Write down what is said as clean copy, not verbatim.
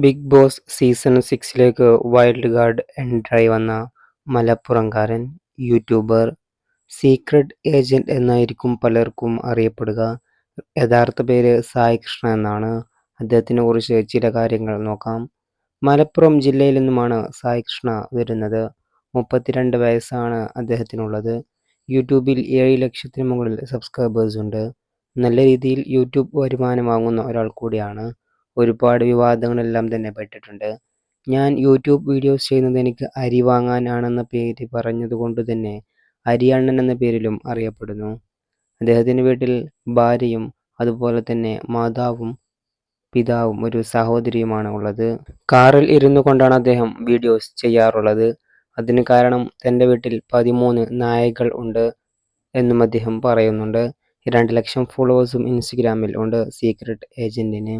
Big Boss season 6ലേക്ക് wild card എൻട്രായി വന്ന മലപ്പുറംകാരൻ യൂട്യൂബർ സീക്രട്ട് ഏജന്റ് എന്നായിരിക്കും പലർക്കും അറിയപ്പെടുക. യഥാർത്ഥ പേര് സായി കൃഷ്ണ എന്നാണ്. അദ്ദേഹത്തിനെ കുറിച്ച് ചില കാര്യങ്ങൾ നോക്കാം. മലപ്പുറം ജില്ലയിൽ നിന്നുമാണ് സായി കൃഷ്ണ വരുന്നത്. 32 വയസ്സാണ് അദ്ദേഹത്തിനുള്ളത്. യൂട്യൂബിൽ 7 ലക്ഷത്തിന് മുകളിൽ സബ്സ്ക്രൈബേഴ്സ് ഉണ്ട്. നല്ല രീതിയിൽ യൂട്യൂബ് വരുമാനം വാങ്ങുന്ന ഒരാൾ കൂടിയാണ്. ഒരുപാട് വിവാദങ്ങളെല്ലാം തന്നെ പെട്ടിട്ടുണ്ട്. ഞാൻ യൂട്യൂബ് വീഡിയോസ് ചെയ്യുന്നത് എനിക്ക് അരി വാങ്ങാനാണെന്ന പേര് പറഞ്ഞതുകൊണ്ട് തന്നെ അരിയണ്ണൻ എന്ന പേരിലും അറിയപ്പെടുന്നു. അദ്ദേഹത്തിൻ്റെ വീട്ടിൽ ഭാര്യയും അതുപോലെ തന്നെ മാതാവും പിതാവും ഒരു സഹോദരിയുമാണ് ഉള്ളത്. കാറിൽ ഇരുന്നു കൊണ്ടാണ് അദ്ദേഹം വീഡിയോസ് ചെയ്യാറുള്ളത്. അതിന് കാരണം തൻ്റെ വീട്ടിൽ 13 നായകൾ ഉണ്ട് എന്നും അദ്ദേഹം പറയുന്നുണ്ട്. 2 ലക്ഷം ഫോളോവേഴ്സും ഇൻസ്റ്റഗ്രാമിൽ ഉണ്ട് സീക്രട്ട് ഏജന്റിന്.